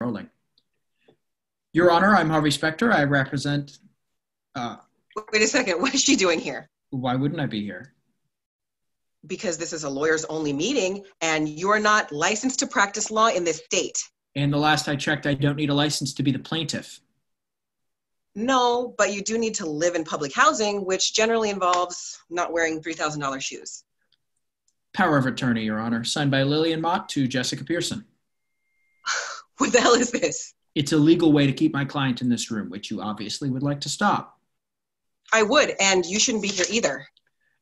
Rolling. Your Honor, I'm Harvey Specter. I represent... Wait a second. What is she doing here? Why wouldn't I be here? Because this is a lawyers-only meeting, and you're not licensed to practice law in this state. And the last I checked, I don't need a license to be the plaintiff. No, but you do need to live in public housing, which generally involves not wearing $3,000 shoes. Power of attorney, Your Honor. Signed by Lillian Mott to Jessica Pearson. What the hell is this? It's a legal way to keep my client in this room, which you obviously would like to stop. I would, and you shouldn't be here either.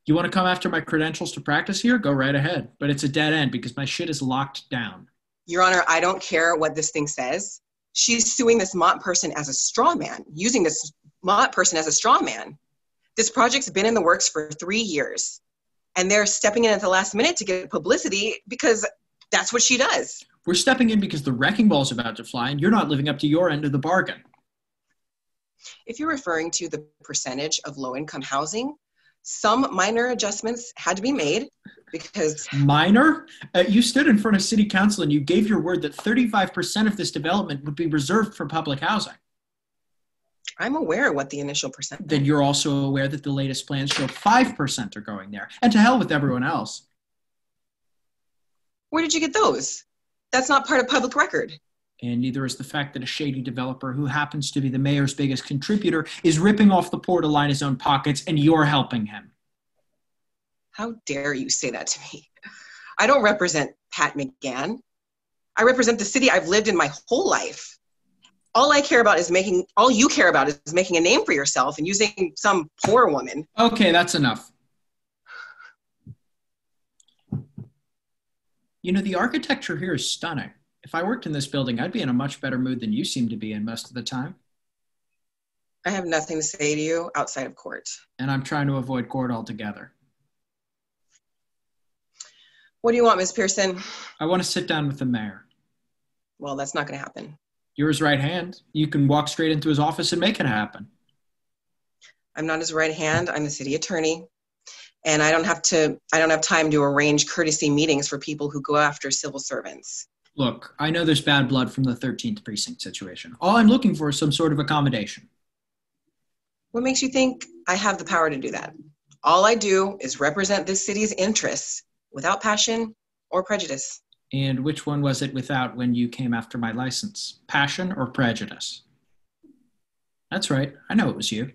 You want to come after my credentials to practice here? Go right ahead. But it's a dead end because my shit is locked down. Your Honor, I don't care what this thing says. She's suing this Mott person as a straw man, using this Mott person as a straw man. This project's been in the works for 3 years, and they're stepping in at the last minute to get publicity because that's what she does. We're stepping in because the wrecking ball's about to fly and you're not living up to your end of the bargain. If you're referring to the percentage of low-income housing, some minor adjustments had to be made because... Minor? You stood in front of City Council and you gave your word that 35% of this development would be reserved for public housing. I'm aware of what the initial percent... Then you're also aware that the latest plans show 5% are going there. And to hell with everyone else. Where did you get those? That's not part of public record. And neither is the fact that a shady developer who happens to be the mayor's biggest contributor is ripping off the poor to line his own pockets, and you're helping him. How dare you say that to me? I don't represent Pat McGann. I represent the city I've lived in my whole life. All you care about is making a name for yourself and using some poor woman. Okay, that's enough. You know, the architecture here is stunning. If I worked in this building, I'd be in a much better mood than you seem to be in most of the time. I have nothing to say to you outside of court. And I'm trying to avoid court altogether. What do you want, Ms. Pearson? I want to sit down with the mayor. Well, that's not going to happen. You're his right hand. You can walk straight into his office and make it happen. I'm not his right hand. I'm the city attorney. And I don't have time to arrange courtesy meetings for people who go after civil servants. Look, I know there's bad blood from the 13th precinct situation. All I'm looking for is some sort of accommodation. What makes you think I have the power to do that? All I do is represent this city's interests without passion or prejudice. And which one was it without when you came after my license? Passion or prejudice? That's right. I know it was you.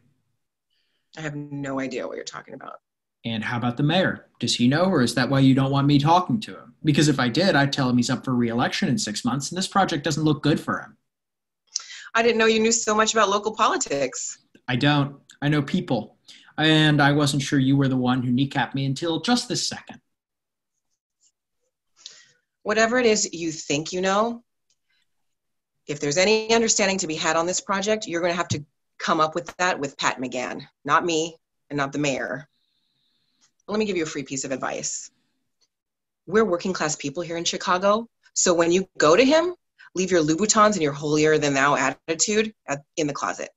I have no idea what you're talking about. And how about the mayor? Does he know, or is that why you don't want me talking to him? Because if I did, I'd tell him he's up for re-election in 6 months, and this project doesn't look good for him. I didn't know you knew so much about local politics. I don't. I know people. And I wasn't sure you were the one who kneecapped me until just this second. Whatever it is you think you know, if there's any understanding to be had on this project, you're going to have to come up with that with Pat McGann, not me and not the mayor. Let me give you a free piece of advice. We're working class people here in Chicago, so when you go to him, leave your Louboutins and your holier-than-thou attitude in the closet.